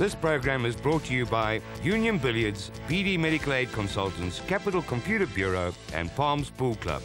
This program is brought to you by Union Billiards, PD Medical Aid Consultants, Capital Computer Bureau and Palms Pool Club.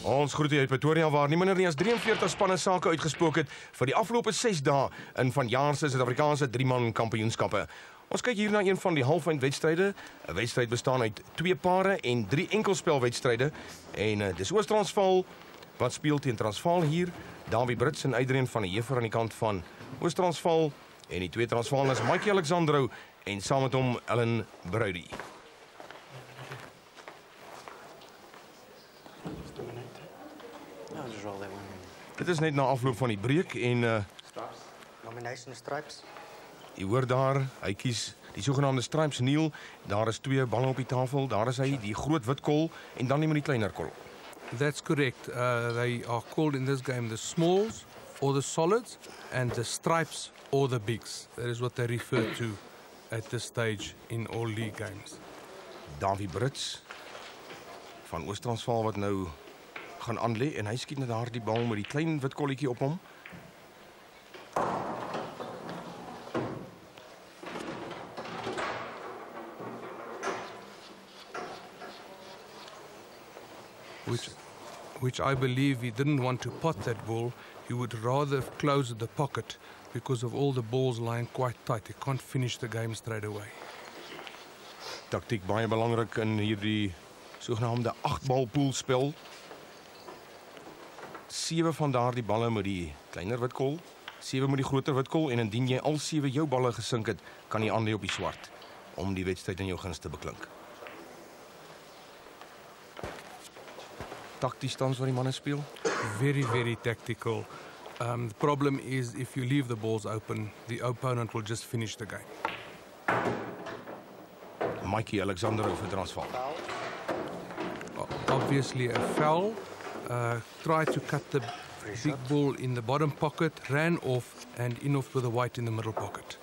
Ons groet uit Pretoria waar nie minder as 43 spanne sake uitgespook het vir die afgelope 6 dae in vanjaar se Suid-Afrikaanse 3-man kampioenskappe. Ons kyk hier na een van die halfeindwedstryde. 'n Wedstryd bestaan uit 2 pare en 3 enkelspelwedstryde en dis Oos-Transvaal wat speel teen Transvaal hier. Davie Brits en Adrian van der Heever aan die kant van Oos-Transvaal en die 2 Transvaalers Mikey Alexandrou en saam met hom Ellen Brody. Dit is net na afloop van die breek en Nomination stripes. jy hoor daar, hy kies die sogenaamde stripes Neil. Daar is 2 balle op die tafel. Daar is hy, die groot wit kol en dan die met die kleiner kol. That's correct. They are called in this game the smalls or the solids and the stripes or the bigs. That is what they refer to at this stage in all league games. Davie Brits van Oos-Transvaal wat nou gaan aanlê en hy skiet net daar die bal met die klein wit kolletjie op hom. Which I believe he didn't want to pot that ball. He would rather have closed the pocket because of all the balls lying quite tight. He can't finish the game straight away. Taktiek baie belangrik in hierdie sogenaamde 8-bal poolspel. 7 van daardie balle met die kleiner witkol, 7 met die groter witkol en indien jy al 7 jou balle gesink het, kan jy aanlê op die swart om die wedstryd in jou guns te beklink. Takties tans wat die manne speel. Very, very tactical. The problem is if you leave the balls open, the opponent will just finish the game. Mikey Alexander vir Transvaal. Obviously a foul. Tried to cut the big ball in the bottom pocket, ran off and in off with the white in the middle pocket.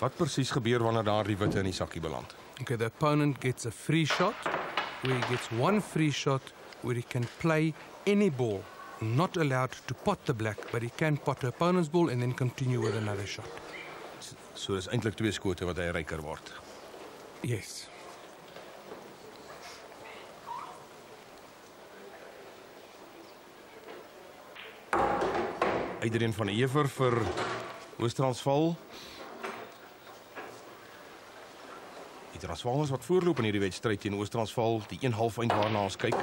Wat presies gebeur wanneer daar die witte in die sakkie beland? Okay, the opponent gets a free shot, where he gets 1 free shot, where he can play any ball. Not allowed to pot the black, but he can pot the opponent's ball and then continue with another shot. So dis eintlik 2 skote wat hy ryker word. Yes. Adrian van der Heever vir Oos-Transvaal. Die Transvaalers wat voorloop in hierdie wedstryd teen Oos-Transvaal, die 1 halfeind waarna ons kyk,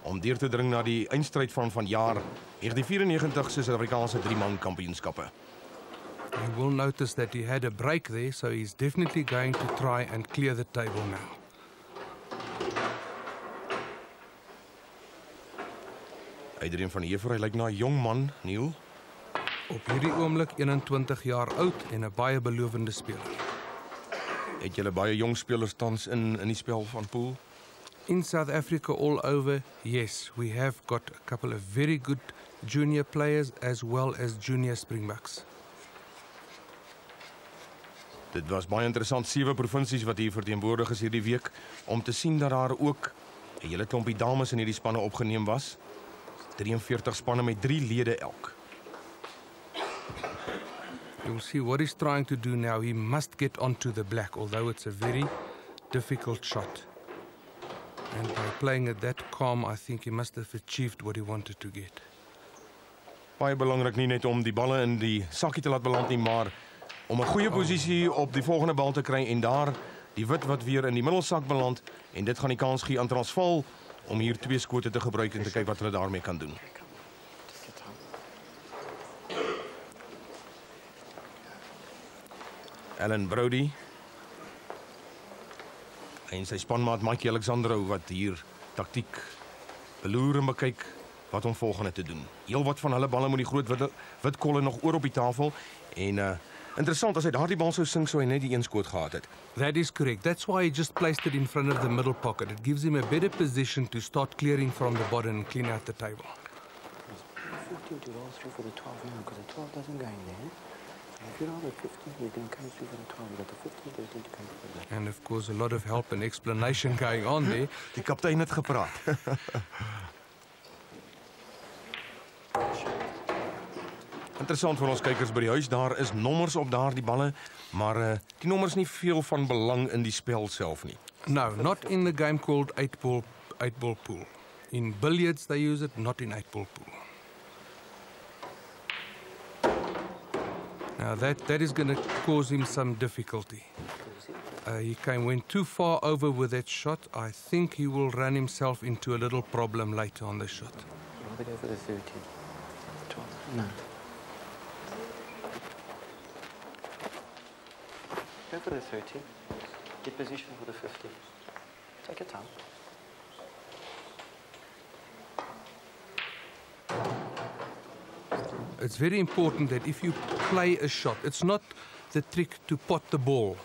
om deur te dring na die eindstryd van vanjaar 1994 se Suid-Afrikaanse 3-man kampioenskappe. You will notice that he had a break there, so he's definitely going to try and clear the table now. Adrian van der Heever, hy lyk na 'n jong man, Neil. Op hierdie oomblik 21 jaar oud en 'n baie belovende speler. Het julle baie jong spelers tans in die spel van pool? In South Africa all over, yes, we have got a couple of very good junior players as well as junior Springboks. Dit was baie interessant, 7 provinsies wat hier verteenwoordig is hierdie week, om te sien dat daar ook 'n hele klompie dames in hierdie spanne opgeneem was. 43 spanne met 3 lede elk. You'll see what he's trying to do now. He must get onto the black, although it's a very difficult shot. And by playing it that calm, I think he must have achieved what he wanted to get. Baie belangrik nie net om die balle in die sakkie te laat beland nie, maar om 'n goeie posisie op die volgende bal te kry en daar die wit wat weer in die middelsak beland en dit gaan die kans gee aan Transvaal om hier 2 skote te gebruik en te kyk wat hulle daarmee kan doen. Ellen Brody en sy spanmaat Mikey Alexandrou wat hier taktiek beloer en bekyk wat om volgende te doen. Heel wat van hulle balle met die groot wit kolle nog oor op die tafel en interessant, as hy daardie bal sou sing, sou hy net die 1 skoot gehad het. That is correct. That's why he just placed it in front of the middle pocket. It gives him a better position to start clearing from the bottom and clean out the table. want you to roll through for the 12 now, because the 12 doesn't go in there. And if you roll the 15, you're going to come through for the 12. You've got the 15, 13 to come through for the And of course, a lot of help and explanation going on there. Die kaptein het gepraat. Interessant vir ons kykers by die huis, daar is nommers op daardie balle, maar die nommers nie veel van belang in die spel self nie. No, not in the game called 8-ball pool. In billiards they use it, not in 8-ball pool. Now that is going to cause him some difficulty. He went too far over with that shot. I think he will run himself into a little problem later on the shot. rather go for the 13. 12. No. Go for the 13. Get position for the 50. Take your time. It's very important that if you play a shot, it's not the trick to pot the ball.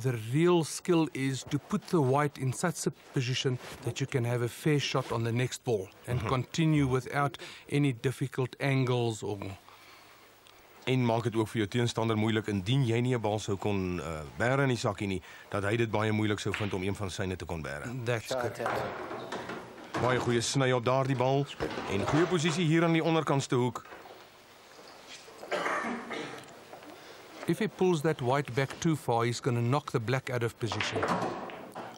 The real skill is to put the white in such a position that you can have a fair shot on the next ball and continue without any difficult angles or... En maak dit ook vir jou teenstander moeilik indien jy nie 'n bal sou kon bære in die sakkie nie, dat hy dit baie moeilik sou vind om een van syne te kon bære. That's good. Baie goeie sny op daardie bal en goeie posisie hier aan die onderkantste hoek. If he pulls that white back too far, he's going to knock the black out of position,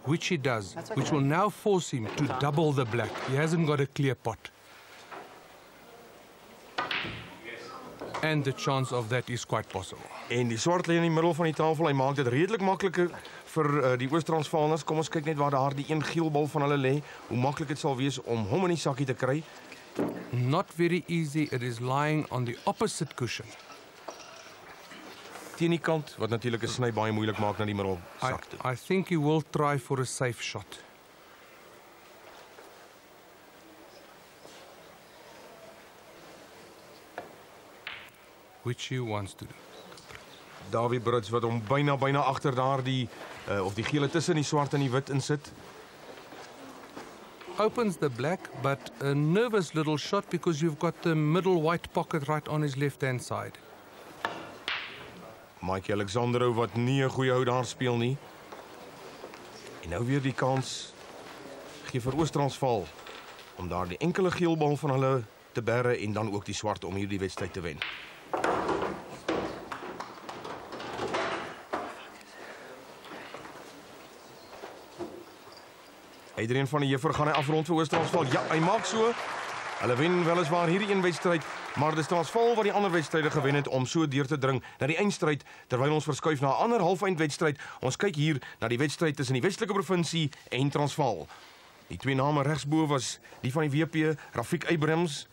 which he does, which will now force him to double the black. He hasn't got a clear pot. And the chance of that is quite possible. En die swart lê in die middel van die tafel, hy maak dit redelik makliker vir die Oos-Transvaalers. Kom ons kyk net waar daar die een geel bal van hulle lê, hoe maklik dit sal wees om hom in die sakkie te kry. Not very easy, it is lying on the opposite cushion. Teen die kant, wat natuurlik 'n sny baie moeilik maak na die middel sak toe. I think he will try for a safe shot. Which he wants to do. Davie Brits wat hom byna agter daardie of die gele tussen die swart en die wit insit. Opens the black, but a nervous little shot because you've got the middle white pocket right on his left-hand side. Mike Alexandro wat nie 'n goeie hou daar speel nie. En nou weer die kans gee vir Oos-Transvaal om daar die enkele geel bal van hulle te bære en dan ook die swart om hierdie wedstryd te wen. Adrian van der Heever gaan hy afrond vir Oos-Transvaal. Ja, hy maak so. Hulle wen weliswaar hierdie een wedstryd, maar dis Transvaal wat die ander wedstryde gewen het om so deur te dring na die eindstryd, terwyl ons verskuif na 'n ander halfeindwedstryd. Ons kyk hier na die wedstryd tussen die Westelike Provinsie en Transvaal. Die twee name regsbo was die van die WP, Rafiq Abrams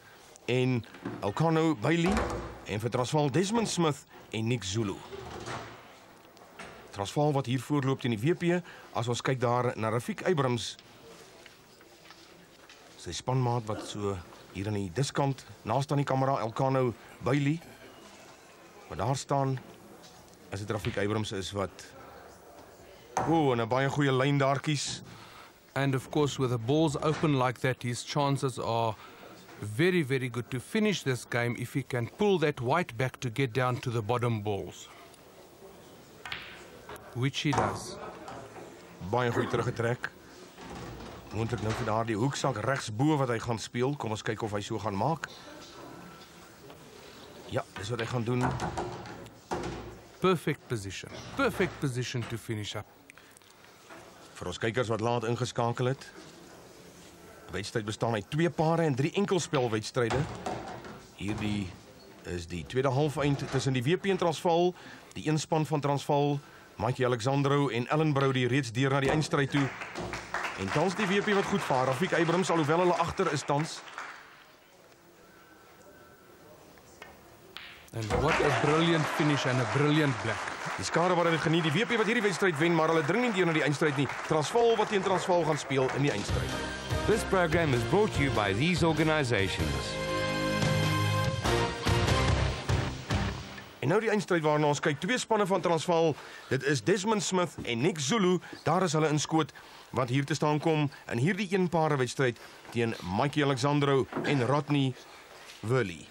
en Elkano Bailey, en vir Transvaal Desmond Smith en Nick Zulu. Transvaal wat hier voorloop teen die WP, as ons kyk daar na Rafiq Abrams, sy spanmaat wat so hier aan die diskant, naast aan die kamera, Elkano Bailey. Wat daar staan, is dit Rafiq Abrams is wat... en 'n baie goeie lyn daar kies. And of course, with the balls open like that, his chances are very, very good to finish this game if he can pull that white back to get down to the bottom balls. Which he does. Baie goed teruggetrek. Moontlik nou vir daardie hoeksak regsbo wat hy gaan speel. Kom ons kyk of hy so gaan maak. Ja, dis wat hy gaan doen. Perfect position. Perfect position to finish up. Vir ons kykers wat laat ingeskakel het. Die wedstryd bestaan uit 2 pare en 3 enkelspelwedstryde. Hierdie is die tweede halfeind tussen die WP en Transvaal. Die een span van Transvaal, Mikey Alexandro en Ellen Brody reeds deur na die eindstryd toe. En tans die WP wat goed vaar. Rafiq Abrams, alhoewel hulle agter is tans. And what a brilliant finish and a brilliant black. Die skare wat dit geniet, die WP wat hierdie wedstryd wen, maar hulle dring nie deur na die eindstryd nie. Transvaal wat teen Transvaal gaan speel in die eindstryd. This program is brought to you by these organizations. En nou die eindstryd waarna ons kyk, 2 spanne van Transvaal. Dit is Desmond Smith en Nick Zulu. Daar is hulle in skoot wat hier te staan kom in hierdie eenpare wedstryd teen Mikey Alexandro en Rodney Worley.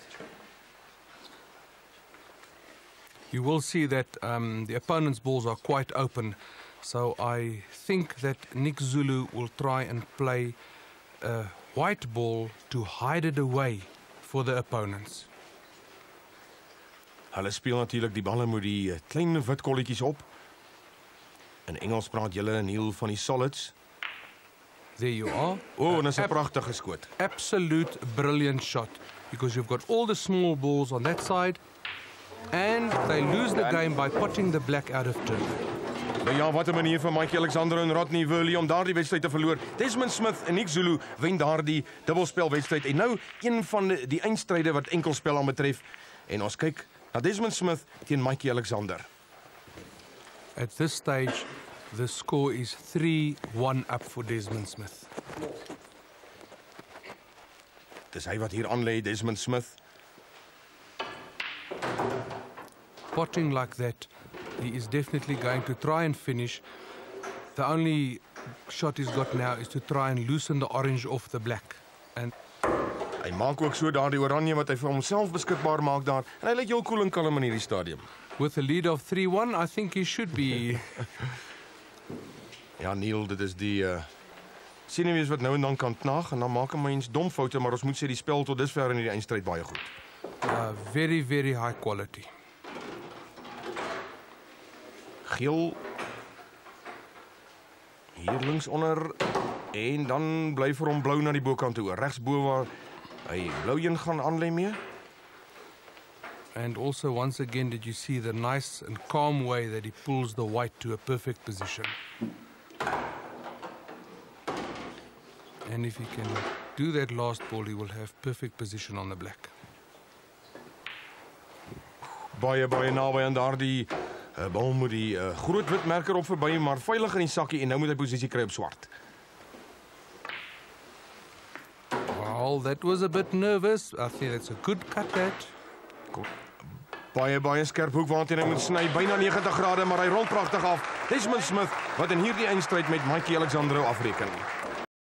You will see that the opponent's balls are quite open. So I think that Nick Zulu will try and play a white ball to hide it away for the opponents. Hulle speel natuurlik die balle met die klein wit kolletjies op. In Engels praat julle Neil van die solids. There you are. O, en dis 'n pragtige skoot. Absolute brilliant shot, because you've got all the small balls on that side, and they lose the game by potting the black out of turn. Nou ja, wat 'n manier vir Mikey Alexander en Rodney Worley om daardie wedstryd te verloor. Desmond Smith en Nick Zulu wen daardie dubbelspelwedstryd en nou een van die eindstryde wat enkelspel aan betref. En ons kyk na Desmond Smith teen Mikey Alexander. At this stage, the score is 3-1 up for Desmond Smith. Dis hy wat hier aanlê, Desmond Smith. Potting like that, he is definitely going to try and finish. The only shot he's got now is to try and loosen the orange off the black. And Hy maak ook so daardie oranje wat hy vir homself beskikbaar maak daar. En hy lyk heel cool en kalm in hierdie stadium. with a lead of 3-1, I think he should be. Ja, Neil, dit is die senuwees wat nou en dan kan knaag en dan maak 'n mens dom foute, maar ons moet sê die spel tot dusver in hierdie eindstryd baie goed. Very, very high quality. Geel hier links onder en dan bly vir hom blou na die bokant toe, regs bo waar hy blou een gaan aanlê mee. And also, once again, did you see the nice and calm way that he pulls the white to a perfect position? And if he can do that last ball, he will have perfect position on the black. Baie naby aan daardie bal moet die groot wit merker op verby, maar veilig in die sakkie en nou moet hy posisie kry op swart. Well, that was a bit nervous. I think that's a good cut that. Baie skerp hoek waarteen hy moet sny, byna 90 grade, maar hy rol pragtig af. Desmond Smith wat in hierdie eindstryd met Mikey Alexander afreken.